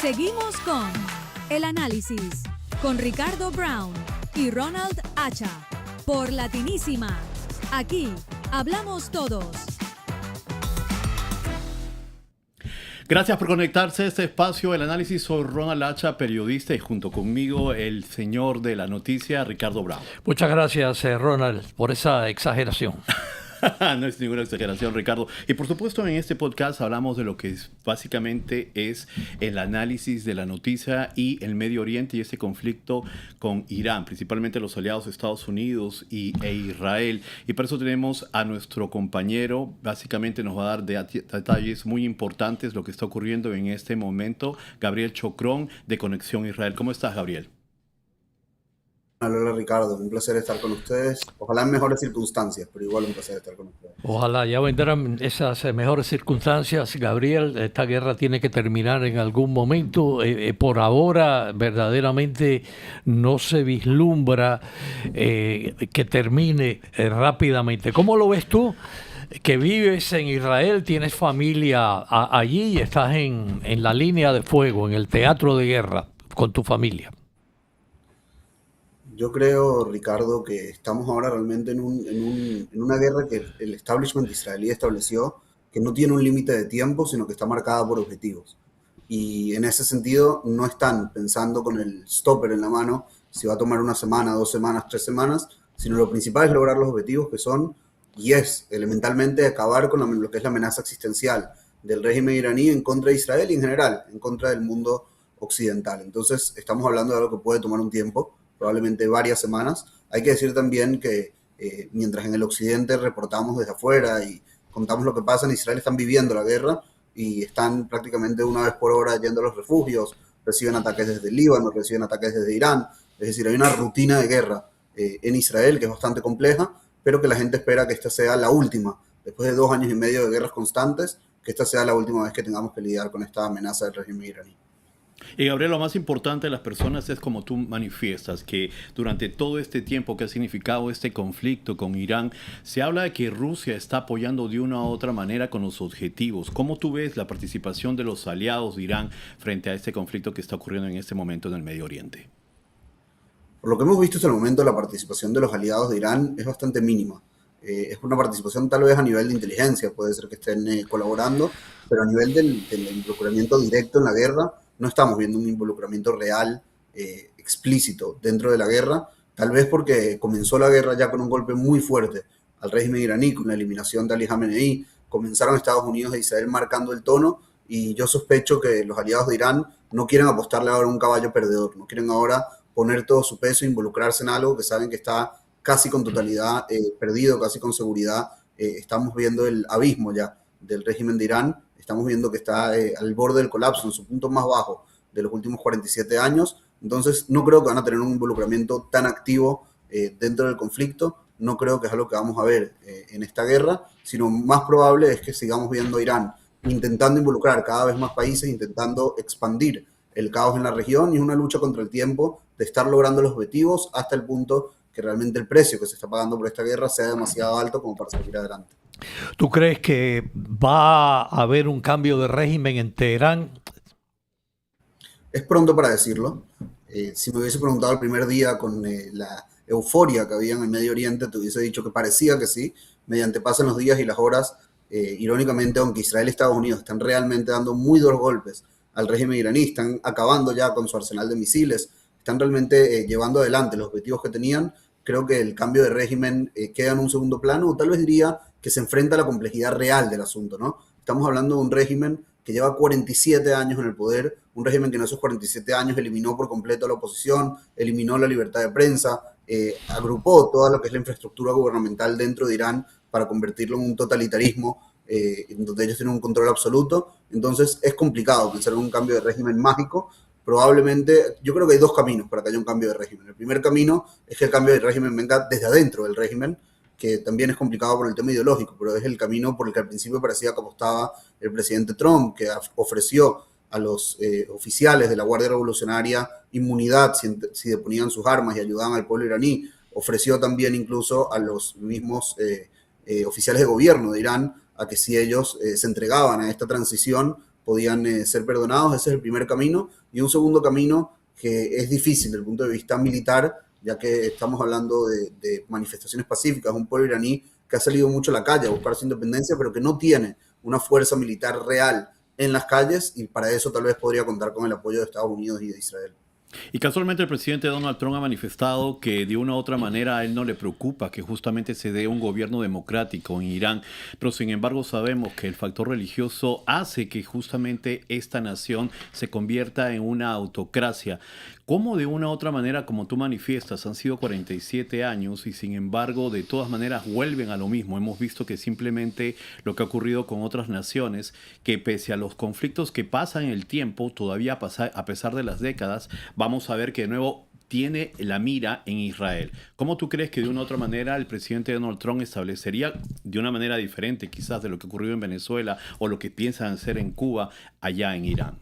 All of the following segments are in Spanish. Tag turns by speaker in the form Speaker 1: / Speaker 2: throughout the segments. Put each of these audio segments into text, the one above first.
Speaker 1: Seguimos con El Análisis, con Ricardo Brown y Ronald Acha, por Latinísima. Aquí hablamos todos.
Speaker 2: Gracias por conectarse a este espacio. El Análisis, soy Ronald Acha, periodista, y junto conmigo el señor de la noticia, Ricardo Brown.
Speaker 3: Muchas gracias, Ronald, por esa exageración.
Speaker 2: No es ninguna exageración, Ricardo. Y por supuesto, en este podcast hablamos de lo que básicamente es el análisis de la noticia y el Medio Oriente y este conflicto con Irán, principalmente los aliados de Estados Unidos e Israel. Y por eso tenemos a nuestro compañero, básicamente nos va a dar detalles muy importantes de lo que está ocurriendo en este momento, Gabriel Chocrón, de Conexión Israel. ¿Cómo estás, Gabriel?
Speaker 4: Hola Ricardo, un placer estar con ustedes. Ojalá en mejores circunstancias, pero igual un placer estar con ustedes.
Speaker 3: Ojalá ya vendrán esas mejores circunstancias, Gabriel. Esta guerra tiene que terminar en algún momento. Por ahora, verdaderamente no se vislumbra que termine rápidamente. ¿Cómo lo ves tú? Que vives en Israel, tienes familia allí y estás en la línea de fuego, en el teatro de guerra con tu familia.
Speaker 4: Yo creo, Ricardo, que estamos ahora realmente en una guerra que el establishment israelí estableció, que no tiene un límite de tiempo, sino que está marcada por objetivos. Y en ese sentido no están pensando con el stopper en la mano si va a tomar una semana, 2 semanas, 3 semanas, sino lo principal es lograr los objetivos que son, y es elementalmente acabar con lo que es la amenaza existencial del régimen iraní en contra de Israel y en general, en contra del mundo occidental. Entonces estamos hablando de algo que puede tomar un tiempo, probablemente varias semanas. Hay que decir también que mientras en el occidente reportamos desde afuera y contamos lo que pasa, en Israel están viviendo la guerra y están prácticamente una vez por hora yendo a los refugios, reciben ataques desde el Líbano, reciben ataques desde Irán. Es decir, hay una rutina de guerra en Israel que es bastante compleja, pero que la gente espera que esta sea la última. Después de 2 años y medio de guerras constantes, que esta sea la última vez que tengamos que lidiar con esta amenaza del régimen iraní.
Speaker 2: Y Gabriel, lo más importante de las personas es como tú manifiestas, que durante todo este tiempo que ha significado este conflicto con Irán, se habla de que Rusia está apoyando de una u otra manera con los objetivos. ¿Cómo tú ves la participación de los aliados de Irán frente a este conflicto que está ocurriendo en este momento en el Medio Oriente?
Speaker 4: Por lo que hemos visto hasta el momento, la participación de los aliados de Irán es bastante mínima. Es una participación tal vez a nivel de inteligencia, puede ser que estén colaborando, pero a nivel del involucramiento directo en la guerra, no estamos viendo un involucramiento real, explícito dentro de la guerra, tal vez porque comenzó la guerra ya con un golpe muy fuerte al régimen iraní, con la eliminación de Ali Khamenei, comenzaron Estados Unidos e Israel marcando el tono, y yo sospecho que los aliados de Irán no quieren apostarle ahora a un caballo perdedor, no quieren ahora poner todo su peso e involucrarse en algo que saben que está casi con totalidad perdido, casi con seguridad. Estamos viendo el abismo ya del régimen de Irán. Estamos viendo que está al borde del colapso, en su punto más bajo de los últimos 47 años. Entonces, no creo que van a tener un involucramiento tan activo dentro del conflicto. No creo que es algo que vamos a ver en esta guerra, sino más probable es que sigamos viendo a Irán intentando involucrar cada vez más países, intentando expandir el caos en la región, y es una lucha contra el tiempo de estar logrando los objetivos hasta el punto que realmente el precio que se está pagando por esta guerra sea demasiado alto como para seguir adelante.
Speaker 3: ¿Tú crees que va a haber un cambio de régimen en Teherán?
Speaker 4: Es pronto para decirlo. Si me hubiese preguntado el primer día con la euforia que había en el Medio Oriente, te hubiese dicho que parecía que sí. Mediante pasan los días y las horas, irónicamente, aunque Israel y Estados Unidos están realmente dando muy duros golpes al régimen iraní, están acabando ya con su arsenal de misiles, están realmente llevando adelante los objetivos que tenían, creo que el cambio de régimen queda en un segundo plano, o tal vez diría que se enfrenta a la complejidad real del asunto, ¿no? Estamos hablando de un régimen que lleva 47 años en el poder, un régimen que en esos 47 años eliminó por completo a la oposición, eliminó la libertad de prensa, agrupó toda lo que es la infraestructura gubernamental dentro de Irán para convertirlo en un totalitarismo, donde ellos tienen un control absoluto. Entonces es complicado pensar en un cambio de régimen mágico. Probablemente, yo creo que hay 2 caminos para que haya un cambio de régimen. El primer camino es que el cambio de régimen venga desde adentro del régimen, que también es complicado por el tema ideológico, pero es el camino por el que al principio parecía que apostaba el presidente Trump, que ofreció a los oficiales de la Guardia Revolucionaria inmunidad si deponían sus armas y ayudaban al pueblo iraní. Ofreció también incluso a los mismos oficiales de gobierno de Irán a que si ellos se entregaban a esta transición, podían ser perdonados. Ese es el primer camino. Y un segundo camino que es difícil desde el punto de vista militar, ya que estamos hablando de manifestaciones pacíficas, un pueblo iraní que ha salido mucho a la calle a buscar su independencia, pero que no tiene una fuerza militar real en las calles, y para eso tal vez podría contar con el apoyo de Estados Unidos y de Israel.
Speaker 2: Y casualmente el presidente Donald Trump ha manifestado que de una u otra manera a él no le preocupa que justamente se dé un gobierno democrático en Irán, pero sin embargo sabemos que el factor religioso hace que justamente esta nación se convierta en una autocracia. ¿Cómo de una u otra manera, como tú manifiestas, han sido 47 años y sin embargo de todas maneras vuelven a lo mismo? Hemos visto que simplemente lo que ha ocurrido con otras naciones, que pese a los conflictos que pasan en el tiempo, todavía a pesar de las décadas, vamos a ver que de nuevo tiene la mira en Israel. ¿Cómo tú crees que de una u otra manera el presidente Donald Trump establecería de una manera diferente quizás de lo que ocurrió en Venezuela o lo que piensan hacer en Cuba allá en Irán?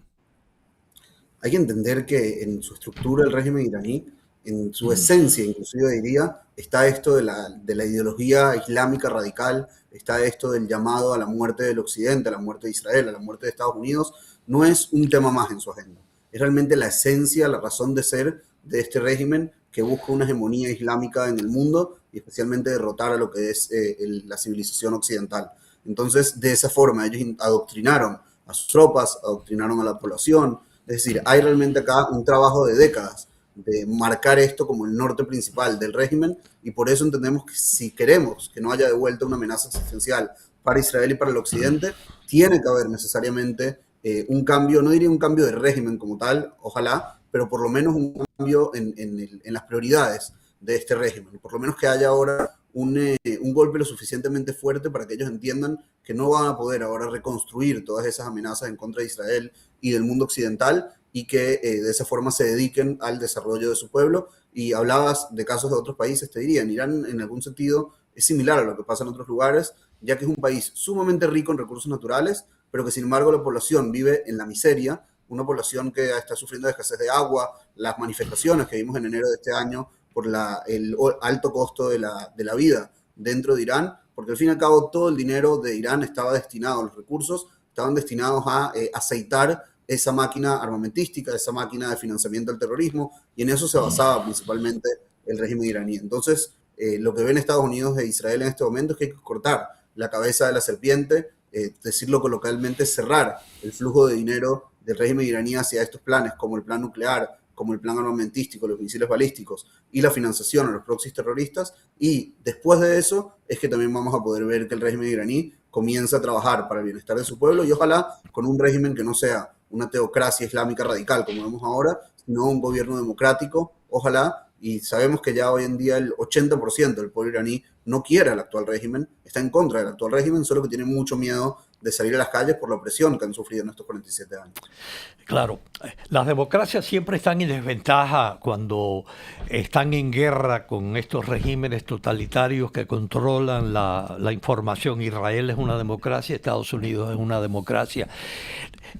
Speaker 4: Hay que entender que en su estructura el régimen iraní, en su esencia inclusive diría, está esto de la ideología islámica radical, está esto del llamado a la muerte del Occidente, a la muerte de Israel, a la muerte de Estados Unidos. No es un tema más en su agenda. Es realmente la esencia, la razón de ser de este régimen que busca una hegemonía islámica en el mundo y especialmente derrotar a lo que es la civilización occidental. Entonces, de esa forma, ellos adoctrinaron a sus tropas, adoctrinaron a la población. Es decir, hay realmente acá un trabajo de décadas de marcar esto como el norte principal del régimen, y por eso entendemos que si queremos que no haya de vuelta una amenaza existencial para Israel y para el Occidente, tiene que haber necesariamente un cambio, no diría un cambio de régimen como tal, ojalá, pero por lo menos un cambio en las prioridades de este régimen. Por lo menos que haya ahora un golpe lo suficientemente fuerte para que ellos entiendan que no van a poder ahora reconstruir todas esas amenazas en contra de Israel y del mundo occidental, y que de esa forma se dediquen al desarrollo de su pueblo. Y hablabas de casos de otros países, te diría, en Irán en algún sentido es similar a lo que pasa en otros lugares, ya que es un país sumamente rico en recursos naturales, pero que sin embargo la población vive en la miseria, una población que está sufriendo de escasez de agua, las manifestaciones que vimos en enero de este año por el alto costo de la vida dentro de Irán, porque al fin y al cabo todo el dinero de Irán estaba destinado, los recursos estaban destinados a aceitar esa máquina armamentística, esa máquina de financiamiento del terrorismo, y en eso se basaba principalmente el régimen iraní. Entonces, lo que ven Estados Unidos e Israel en este momento es que hay que cortar la cabeza de la serpiente, decirlo coloquialmente, cerrar el flujo de dinero del régimen iraní hacia estos planes, como el plan nuclear, como el plan armamentístico, los misiles balísticos y la financiación a los proxies terroristas. Y después de eso es que también vamos a poder ver que el régimen iraní comienza a trabajar para el bienestar de su pueblo, y ojalá con un régimen que no sea una teocracia islámica radical como vemos ahora, sino un gobierno democrático, ojalá. Y sabemos que ya hoy en día el 80% del pueblo iraní no quiere el actual régimen, está en contra del actual régimen, solo que tiene mucho miedo de salir a las calles por la opresión que han sufrido en estos 47 años.
Speaker 3: Claro, las democracias siempre están en desventaja cuando están en guerra con estos regímenes totalitarios que controlan la información. Israel es una democracia, Estados Unidos es una democracia.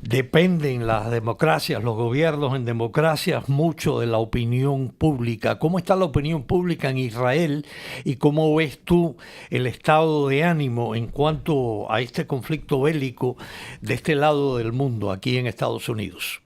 Speaker 3: Dependen las democracias, los gobiernos en democracias, mucho de la opinión pública. ¿Cómo está la opinión pública en Israel y cómo ves tú el estado de ánimo en cuanto a este conflicto bélico de este lado del mundo, aquí en Estados Unidos?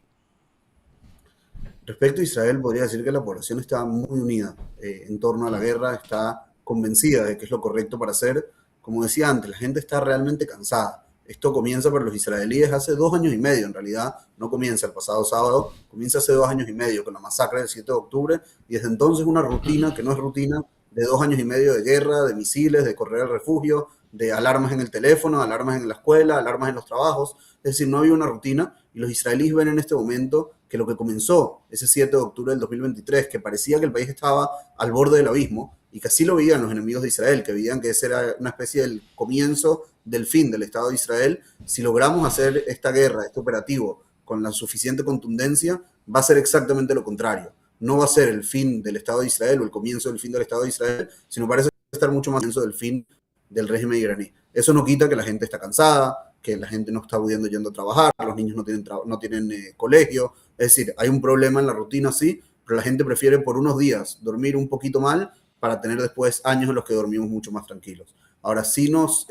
Speaker 4: Respecto a Israel, podría decir que la población está muy unida en torno a la guerra, está convencida de que es lo correcto para hacer. Como decía antes, la gente está realmente cansada. Esto comienza para los israelíes hace 2 años y medio, en realidad no comienza el pasado sábado, comienza hace 2 años y medio con la masacre del 7 de octubre, y desde entonces una rutina que no es rutina de 2 años y medio de guerra, de misiles, de correr al refugio, de alarmas en el teléfono, alarmas en la escuela, alarmas en los trabajos. Es decir, no había una rutina, y los israelíes ven en este momento que lo que comenzó ese 7 de octubre del 2023, que parecía que el país estaba al borde del abismo, y que así lo veían los enemigos de Israel, que veían que ese era una especie del comienzo del fin del Estado de Israel. Si logramos hacer esta guerra, este operativo, con la suficiente contundencia, va a ser exactamente lo contrario. No va a ser el fin del Estado de Israel o el comienzo del fin del Estado de Israel, sino parece estar mucho más comienzo del fin del régimen iraní. Eso no quita que la gente está cansada, que la gente no está pudiendo yendo a trabajar, los niños no tienen colegio. Es decir, hay un problema en la rutina, sí, pero la gente prefiere por unos días dormir un poquito mal para tener después años en los que dormimos mucho más tranquilos. Ahora sí nos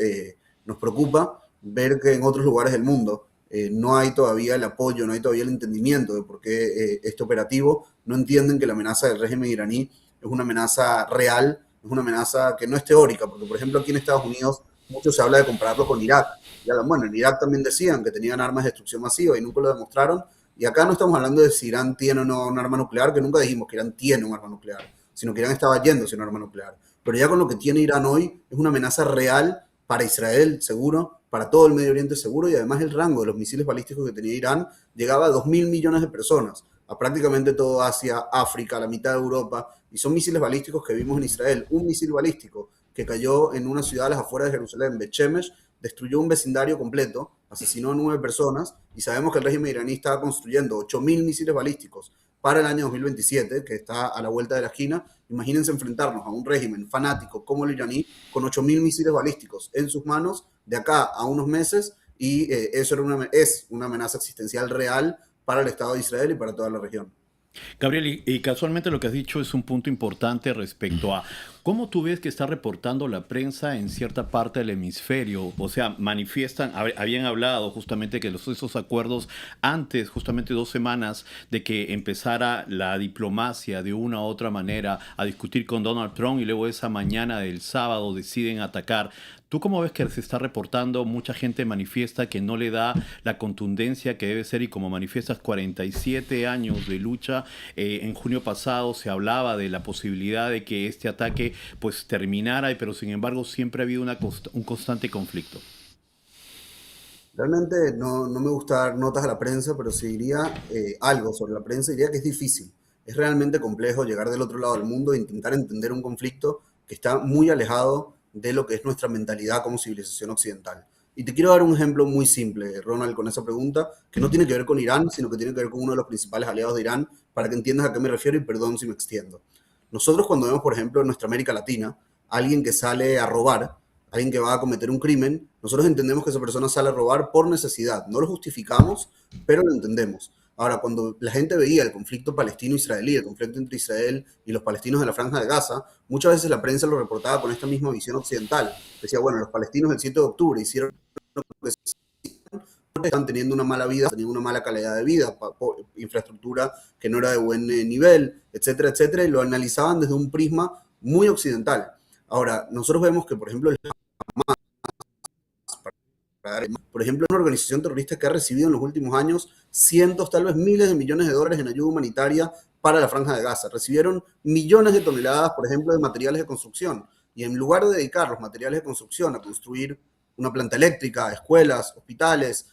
Speaker 4: preocupa ver que en otros lugares del mundo no hay todavía el apoyo, no hay todavía el entendimiento de por qué este operativo. No entienden que la amenaza del régimen iraní es una amenaza real, es una amenaza que no es teórica, porque por ejemplo aquí en Estados Unidos mucho se habla de compararlo con Irak. Y bueno, en Irak también decían que tenían armas de destrucción masiva y nunca lo demostraron. Y acá no estamos hablando de si Irán tiene o no un arma nuclear, que nunca dijimos que Irán tiene un arma nuclear, sino que Irán estaba yendo hacia un arma nuclear. Pero ya con lo que tiene Irán hoy es una amenaza real para Israel, seguro, para todo el Medio Oriente, seguro, y además el rango de los misiles balísticos que tenía Irán llegaba a 2.000 millones de personas, a prácticamente todo Asia, África, la mitad de Europa, y son misiles balísticos que vimos en Israel. Un misil balístico que cayó en una ciudad a las afueras de Jerusalén, Bet Shemesh, destruyó un vecindario completo, asesinó a 9 personas, y sabemos que el régimen iraní estaba construyendo 8.000 misiles balísticos para el año 2027, que está a la vuelta de la esquina. Imagínense enfrentarnos a un régimen fanático como el iraní con 8.000 misiles balísticos en sus manos de acá a unos meses, y eso es una amenaza existencial real para el Estado de Israel y para toda la región.
Speaker 2: Gabriel, y casualmente lo que has dicho es un punto importante respecto a cómo tú ves que está reportando la prensa en cierta parte del hemisferio. O sea, manifiestan, habían hablado justamente que esos acuerdos antes, justamente 2 semanas de que empezara la diplomacia de una u otra manera a discutir con Donald Trump, y luego esa mañana del sábado deciden atacar. ¿Tú cómo ves que se está reportando? Mucha gente manifiesta que no le da la contundencia que debe ser, y como manifiestas 47 años de lucha, en junio pasado se hablaba de la posibilidad de que este ataque pues terminara, pero sin embargo siempre ha habido un constante conflicto.
Speaker 4: Realmente no me gusta dar notas a la prensa, pero si diría algo sobre la prensa, diría que es difícil. Es realmente complejo llegar del otro lado del mundo e intentar entender un conflicto que está muy alejado de lo que es nuestra mentalidad como civilización occidental. Y te quiero dar un ejemplo muy simple, Ronald, con esa pregunta, que no tiene que ver con Irán, sino que tiene que ver con uno de los principales aliados de Irán, para que entiendas a qué me refiero, y perdón si me extiendo. Nosotros cuando vemos, por ejemplo, en nuestra América Latina, alguien que sale a robar, alguien que va a cometer un crimen, nosotros entendemos que esa persona sale a robar por necesidad. No lo justificamos, pero lo entendemos. Ahora, cuando la gente veía el conflicto palestino-israelí, el conflicto entre Israel y los palestinos de la Franja de Gaza, muchas veces la prensa lo reportaba con esta misma visión occidental. Decía, bueno, los palestinos el 7 de octubre hicieron lo que están teniendo una mala vida, teniendo una mala calidad de vida, infraestructura que no era de buen nivel, etcétera, etcétera, y lo analizaban desde un prisma muy occidental. Ahora, nosotros vemos que, por ejemplo, es una organización terrorista que ha recibido en los últimos años cientos, tal vez miles de millones de dólares en ayuda humanitaria para la Franja de Gaza. Recibieron millones de toneladas, por ejemplo, de materiales de construcción, y en lugar de dedicar los materiales de construcción a construir una planta eléctrica, escuelas, hospitales,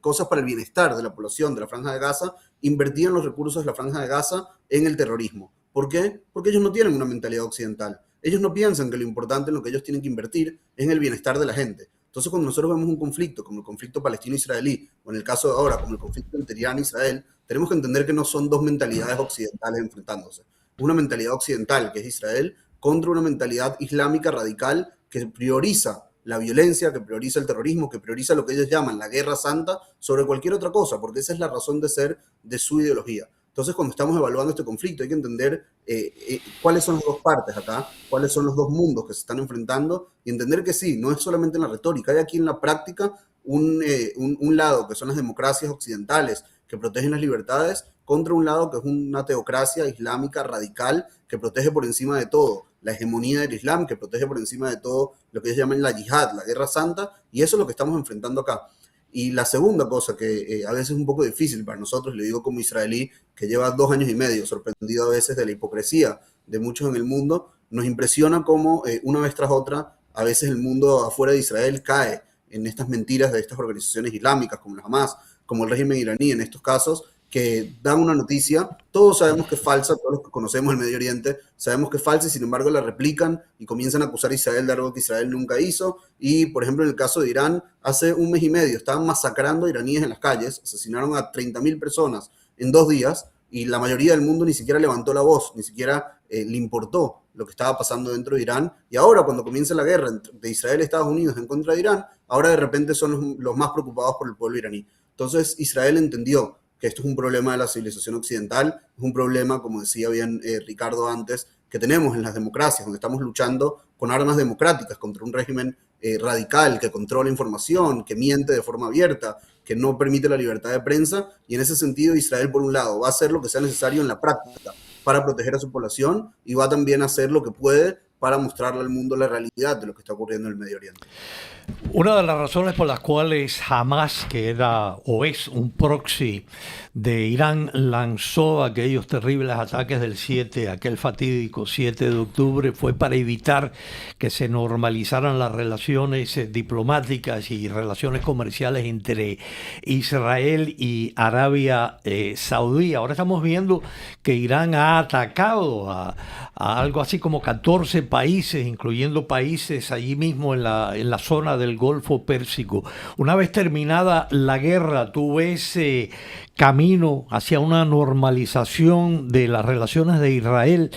Speaker 4: cosas para el bienestar de la población de la Franja de Gaza, invertían los recursos de la Franja de Gaza en el terrorismo. ¿Por qué? Porque ellos no tienen una mentalidad occidental. Ellos no piensan que lo importante en lo que ellos tienen que invertir es en el bienestar de la gente. Entonces, cuando nosotros vemos un conflicto como el conflicto palestino-israelí, o en el caso de ahora, como el conflicto entre Irán e Israel, tenemos que entender que no son dos mentalidades occidentales enfrentándose. Es una mentalidad occidental, que es Israel, contra una mentalidad islámica radical que prioriza la violencia, que prioriza el terrorismo, que prioriza lo que ellos llaman la guerra santa sobre cualquier otra cosa, porque esa es la razón de ser de su ideología. Entonces, cuando estamos evaluando este conflicto, hay que entender cuáles son las dos partes acá, cuáles son los dos mundos que se están enfrentando, y entender que sí, no es solamente en la retórica, hay aquí en la práctica un lado que son las democracias occidentales que protegen las libertades, contra un lado que es una teocracia islámica radical que protege por encima de todo la hegemonía del Islam, que protege por encima de todo lo que ellos llaman la yihad, la guerra santa, y eso es lo que estamos enfrentando acá. Y la segunda cosa que a veces es un poco difícil para nosotros, le digo como israelí, que lleva 2 años y medio, sorprendido a veces de la hipocresía de muchos en el mundo, nos impresiona cómo una vez tras otra, a veces el mundo afuera de Israel cae en estas mentiras de estas organizaciones islámicas, como la Hamas, como el régimen iraní en estos casos, que dan una noticia, todos sabemos que es falsa, todos los que conocemos el Medio Oriente sabemos que es falsa, y sin embargo la replican y comienzan a acusar a Israel de algo que Israel nunca hizo. Y por ejemplo en el caso de Irán, hace 1 mes y medio estaban masacrando iraníes en las calles, asesinaron a 30.000 personas en 2 días, y la mayoría del mundo ni siquiera levantó la voz, ni siquiera le importó lo que estaba pasando dentro de Irán. Y ahora, cuando comienza la guerra de Israel y Estados Unidos en contra de Irán, ahora de repente son los más preocupados por el pueblo iraní. Entonces Israel entendió que esto es un problema de la civilización occidental, es un problema, como decía bien Ricardo antes, que tenemos en las democracias, donde estamos luchando con armas democráticas contra un régimen radical, que controla información, que miente de forma abierta, que no permite la libertad de prensa, y en ese sentido Israel, por un lado, va a hacer lo que sea necesario en la práctica para proteger a su población y va también a hacer lo que puede para mostrarle al mundo la realidad de lo que está ocurriendo en el Medio Oriente.
Speaker 3: Una de las razones por las cuales Hamas, que era o es un proxy de Irán, lanzó aquellos terribles ataques del 7, aquel fatídico 7 de octubre, fue para evitar que se normalizaran las relaciones diplomáticas y relaciones comerciales entre Israel y Arabia Saudí. Ahora estamos viendo que Irán ha atacado a algo así como 14 países, incluyendo países allí mismo en la zona del Golfo Pérsico. Una vez terminada la guerra, ¿tú ves camino hacia una normalización de las relaciones de Israel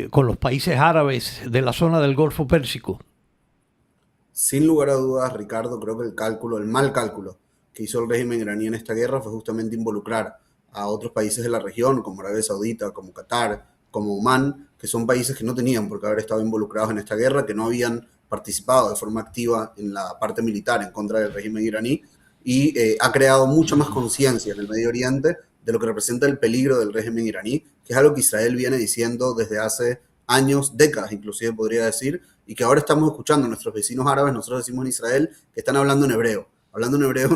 Speaker 3: con los países árabes de la zona del Golfo Pérsico?
Speaker 4: Sin lugar a dudas, Ricardo, creo que el mal cálculo que hizo el régimen iraní en esta guerra fue justamente involucrar a otros países de la región, como Arabia Saudita, como Qatar, como Omán, que son países que no tenían por qué haber estado involucrados en esta guerra, que no habían participado de forma activa en la parte militar en contra del régimen iraní, y ha creado mucha más conciencia en el Medio Oriente de lo que representa el peligro del régimen iraní, que es algo que Israel viene diciendo desde hace años, décadas inclusive podría decir, y que ahora estamos escuchando a nuestros vecinos árabes, nosotros decimos en Israel, que están hablando en hebreo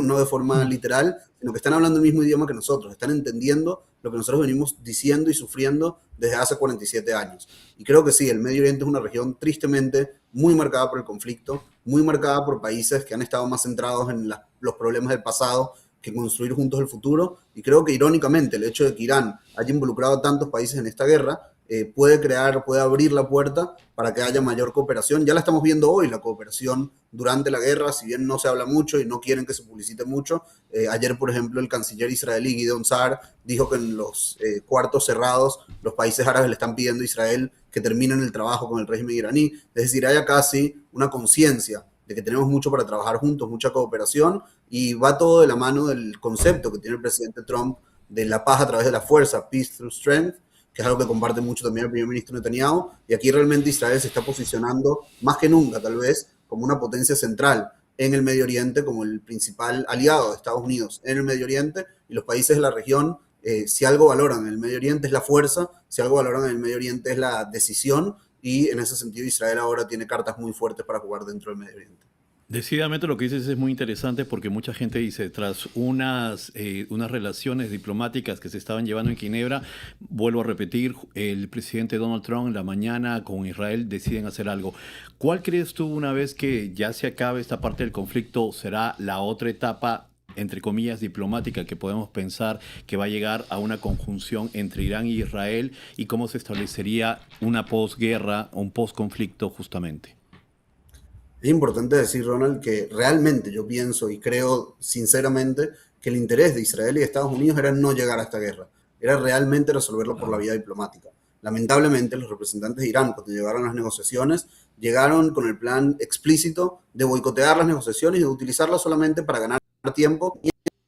Speaker 4: no de forma literal, sino que están hablando el mismo idioma que nosotros, están entendiendo lo que nosotros venimos diciendo y sufriendo desde hace 47 años. Y creo que sí, el Medio Oriente es una región tristemente muy marcada por el conflicto, muy marcada por países que han estado más centrados en los problemas del pasado que construir juntos el futuro, y creo que irónicamente el hecho de que Irán haya involucrado a tantos países en esta guerra puede abrir la puerta para que haya mayor cooperación. Ya la estamos viendo hoy, la cooperación durante la guerra, si bien no se habla mucho y no quieren que se publicite mucho. Ayer, por ejemplo, el canciller israelí Gideon Saar dijo que en los cuartos cerrados los países árabes le están pidiendo a Israel que terminen el trabajo con el régimen iraní. Es decir, hay casi una conciencia de que tenemos mucho para trabajar juntos, mucha cooperación, y va todo de la mano del concepto que tiene el presidente Trump de la paz a través de la fuerza, peace through strength, que es algo que comparte mucho también el primer ministro Netanyahu, y aquí realmente Israel se está posicionando más que nunca, tal vez, como una potencia central en el Medio Oriente, como el principal aliado de Estados Unidos en el Medio Oriente, y los países de la región, si algo valoran en el Medio Oriente es la fuerza, si algo valoran en el Medio Oriente es la decisión, y en ese sentido Israel ahora tiene cartas muy fuertes para jugar dentro del Medio Oriente.
Speaker 2: Decididamente lo que dices es muy interesante porque mucha gente dice, tras unas relaciones diplomáticas que se estaban llevando en Ginebra, vuelvo a repetir, el presidente Donald Trump en la mañana con Israel deciden hacer algo. ¿Cuál crees tú, una vez que ya se acabe esta parte del conflicto, será la otra etapa, entre comillas, diplomática, que podemos pensar que va a llegar a una conjunción entre Irán y Israel, y cómo se establecería una posguerra o un posconflicto justamente?
Speaker 4: Es importante decir, Ronald, que realmente yo pienso y creo sinceramente que el interés de Israel y de Estados Unidos era no llegar a esta guerra, era realmente resolverlo por la vía diplomática. Lamentablemente, los representantes de Irán, cuando llegaron a las negociaciones, llegaron con el plan explícito de boicotear las negociaciones y de utilizarlas solamente para ganar tiempo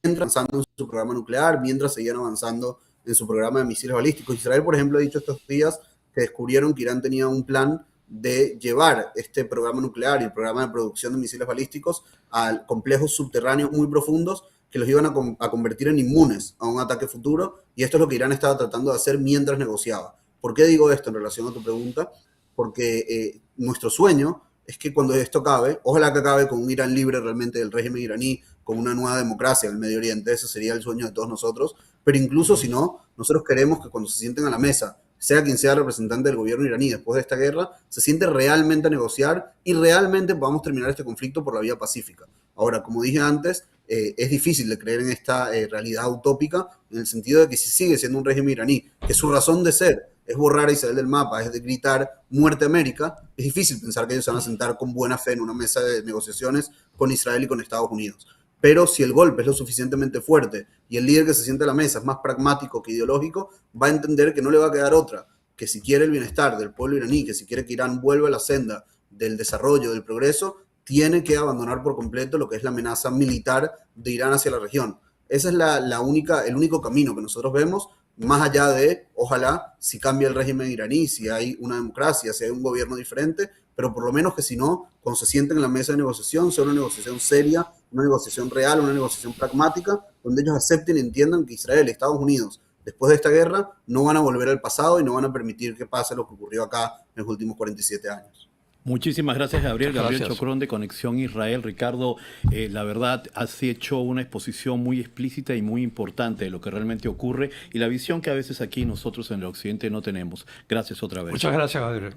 Speaker 4: mientras avanzando en su programa nuclear, mientras seguían avanzando en su programa de misiles balísticos. Israel, por ejemplo, ha dicho estos días que descubrieron que Irán tenía un plan de llevar este programa nuclear y el programa de producción de misiles balísticos a complejos subterráneos muy profundos que los iban a convertir en inmunes a un ataque futuro, y esto es lo que Irán estaba tratando de hacer mientras negociaba. ¿Por qué digo esto en relación a tu pregunta? Porque nuestro sueño es que cuando esto acabe, ojalá que acabe con un Irán libre realmente del régimen iraní, con una nueva democracia en el Medio Oriente, ese sería el sueño de todos nosotros, pero incluso si no, nosotros queremos que cuando se sienten a la mesa, sea quien sea el representante del gobierno iraní después de esta guerra, se siente realmente a negociar y realmente podamos terminar este conflicto por la vía pacífica. Ahora, como dije antes, es difícil de creer en esta realidad utópica, en el sentido de que si sigue siendo un régimen iraní, que su razón de ser es borrar a Israel del mapa, es de gritar muerte a América, es difícil pensar que ellos se van a sentar con buena fe en una mesa de negociaciones con Israel y con Estados Unidos. Pero si el golpe es lo suficientemente fuerte y el líder que se siente a la mesa es más pragmático que ideológico, va a entender que no le va a quedar otra, que si quiere el bienestar del pueblo iraní, que si quiere que Irán vuelva a la senda del desarrollo, del progreso, tiene que abandonar por completo lo que es la amenaza militar de Irán hacia la región. Ese es el único camino que nosotros vemos, más allá de, ojalá, si cambia el régimen iraní, si hay una democracia, si hay un gobierno diferente, pero por lo menos que si no, cuando se sienten en la mesa de negociación, sea una negociación seria, una negociación real, una negociación pragmática, donde ellos acepten y entiendan que Israel y Estados Unidos, después de esta guerra, no van a volver al pasado y no van a permitir que pase lo que ocurrió acá en los últimos 47 años.
Speaker 2: Muchísimas gracias, Gabriel.
Speaker 3: Muchas
Speaker 2: Gabriel
Speaker 3: gracias.
Speaker 2: Chocrón de Conexión Israel. Ricardo, la verdad, has hecho una exposición muy explícita y muy importante de lo que realmente ocurre y la visión que a veces aquí nosotros en el occidente no tenemos. Gracias otra vez.
Speaker 3: Muchas gracias, Gabriel.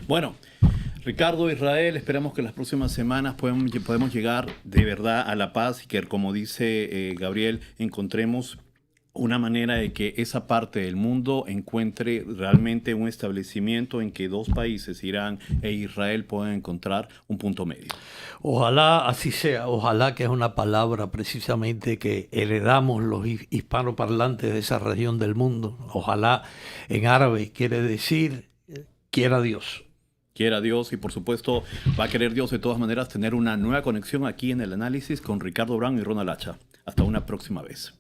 Speaker 2: Bueno, Ricardo, Israel, esperamos que las próximas semanas podemos llegar de verdad a la paz y que, como dice Gabriel, encontremos una manera de que esa parte del mundo encuentre realmente un establecimiento en que dos países, Irán e Israel, puedan encontrar un punto medio.
Speaker 3: Ojalá así sea, ojalá, que es una palabra precisamente que heredamos los hispanoparlantes de esa región del mundo. Ojalá en árabe quiere decir quiera Dios.
Speaker 2: Quiera Dios, y por supuesto va a querer Dios de todas maneras tener una nueva conexión aquí en el análisis con Ricardo Brown y Ronald Acha. Hasta una próxima vez.